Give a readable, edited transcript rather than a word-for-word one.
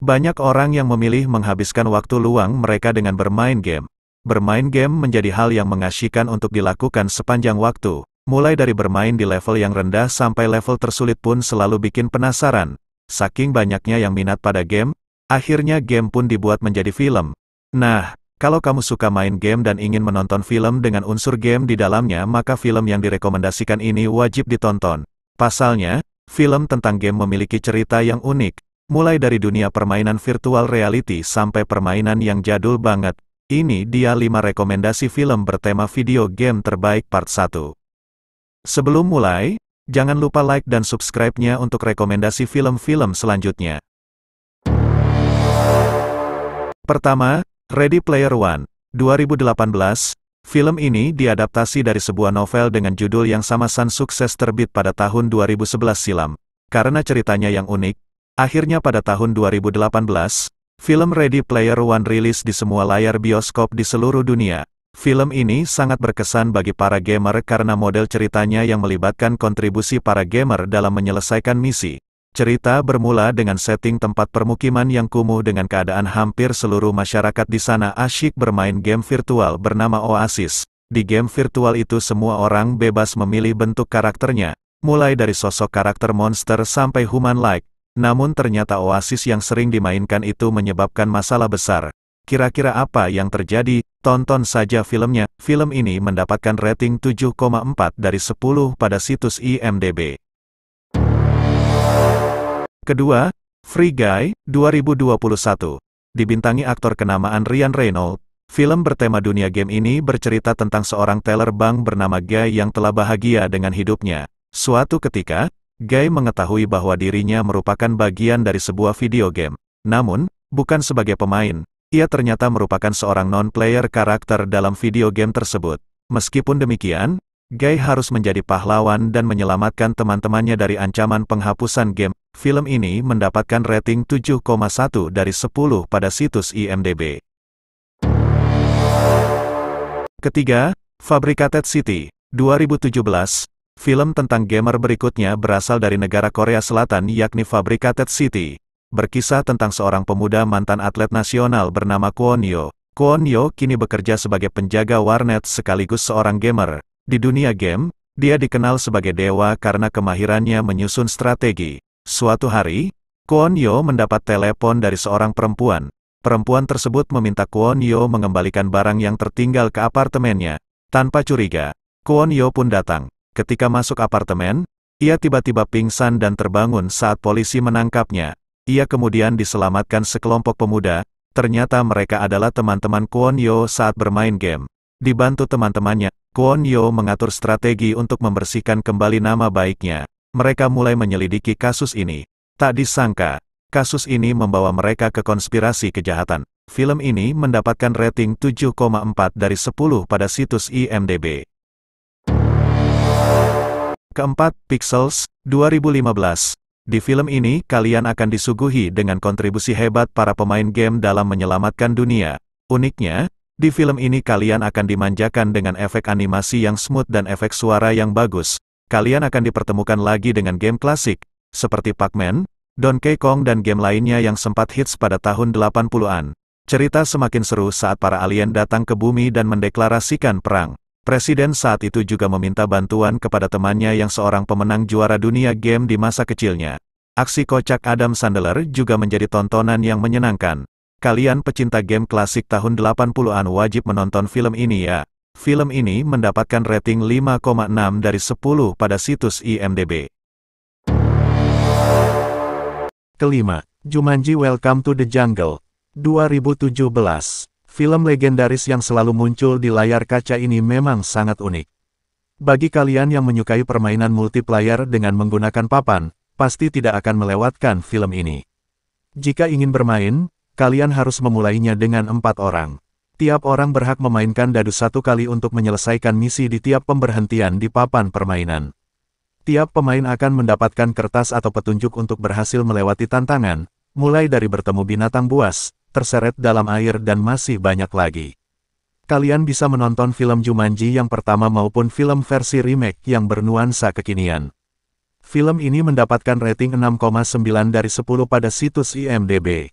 Banyak orang yang memilih menghabiskan waktu luang mereka dengan bermain game. Bermain game menjadi hal yang mengasyikkan untuk dilakukan sepanjang waktu. Mulai dari bermain di level yang rendah sampai level tersulit pun selalu bikin penasaran. Saking banyaknya yang minat pada game, akhirnya game pun dibuat menjadi film. Nah, kalau kamu suka main game dan ingin menonton film dengan unsur game di dalamnya, maka film yang direkomendasikan ini wajib ditonton. Pasalnya, film tentang game memiliki cerita yang unik. Mulai dari dunia permainan virtual reality sampai permainan yang jadul banget. Ini dia 5 rekomendasi film bertema video game terbaik part 1. Sebelum mulai, jangan lupa like dan subscribe-nya untuk rekomendasi film-film selanjutnya. Pertama, Ready Player One, 2018. Film ini diadaptasi dari sebuah novel dengan judul yang sama sukses terbit pada tahun 2011 silam. Karena ceritanya yang unik, akhirnya pada tahun 2018, film Ready Player One rilis di semua layar bioskop di seluruh dunia. Film ini sangat berkesan bagi para gamer karena model ceritanya yang melibatkan kontribusi para gamer dalam menyelesaikan misi. Cerita bermula dengan setting tempat permukiman yang kumuh dengan keadaan hampir seluruh masyarakat di sana asyik bermain game virtual bernama Oasis. Di game virtual itu semua orang bebas memilih bentuk karakternya, mulai dari sosok karakter monster sampai human-like. Namun ternyata Oasis yang sering dimainkan itu menyebabkan masalah besar. Kira-kira apa yang terjadi? Tonton saja filmnya. Film ini mendapatkan rating 7,4 dari 10 pada situs IMDb. Kedua, Free Guy, 2021. Dibintangi aktor kenamaan Ryan Reynolds, film bertema dunia game ini bercerita tentang seorang teller bank bernama Guy yang telah bahagia dengan hidupnya. Suatu ketika, Guy mengetahui bahwa dirinya merupakan bagian dari sebuah video game. Namun, bukan sebagai pemain, ia ternyata merupakan seorang non-player karakter dalam video game tersebut. Meskipun demikian, Guy harus menjadi pahlawan dan menyelamatkan teman-temannya dari ancaman penghapusan game. Film ini mendapatkan rating 7,1 dari 10 pada situs IMDb. Ketiga, Fabricated City, 2017. Film tentang gamer berikutnya berasal dari negara Korea Selatan yakni Fabricated City. Berkisah tentang seorang pemuda mantan atlet nasional bernama Kwon Yo. Kwon Yo kini bekerja sebagai penjaga warnet sekaligus seorang gamer. Di dunia game, dia dikenal sebagai dewa karena kemahirannya menyusun strategi. Suatu hari, Kwon Yo mendapat telepon dari seorang perempuan. Perempuan tersebut meminta Kwon Yo mengembalikan barang yang tertinggal ke apartemennya. Tanpa curiga, Kwon Yo pun datang. Ketika masuk apartemen, ia tiba-tiba pingsan dan terbangun saat polisi menangkapnya. Ia kemudian diselamatkan sekelompok pemuda, ternyata mereka adalah teman-teman Kwon Yo saat bermain game. Dibantu teman-temannya, Kwon Yo mengatur strategi untuk membersihkan kembali nama baiknya. Mereka mulai menyelidiki kasus ini. Tak disangka, kasus ini membawa mereka ke konspirasi kejahatan. Film ini mendapatkan rating 7,4 dari 10 pada situs IMDb. Keempat, Pixels, 2015. Di film ini, kalian akan disuguhi dengan kontribusi hebat para pemain game dalam menyelamatkan dunia. Uniknya, di film ini kalian akan dimanjakan dengan efek animasi yang smooth dan efek suara yang bagus. Kalian akan dipertemukan lagi dengan game klasik, seperti Pac-Man, Donkey Kong dan game lainnya yang sempat hits pada tahun 80-an. Cerita semakin seru saat para alien datang ke bumi dan mendeklarasikan perang. Presiden saat itu juga meminta bantuan kepada temannya yang seorang pemenang juara dunia game di masa kecilnya. Aksi kocak Adam Sandler juga menjadi tontonan yang menyenangkan. Kalian pecinta game klasik tahun 80-an wajib menonton film ini ya. Film ini mendapatkan rating 5,6 dari 10 pada situs IMDb. Kelima, Jumanji Welcome to the Jungle, 2017. Film legendaris yang selalu muncul di layar kaca ini memang sangat unik. Bagi kalian yang menyukai permainan multiplayer dengan menggunakan papan, pasti tidak akan melewatkan film ini. Jika ingin bermain, kalian harus memulainya dengan 4 orang. Tiap orang berhak memainkan dadu 1 kali untuk menyelesaikan misi di tiap pemberhentian di papan permainan. Tiap pemain akan mendapatkan kertas atau petunjuk untuk berhasil melewati tantangan, mulai dari bertemu binatang buas, terseret dalam air dan masih banyak lagi. Kalian bisa menonton film Jumanji yang pertama maupun film versi remake yang bernuansa kekinian. Film ini mendapatkan rating 6,9 dari 10 pada situs IMDb.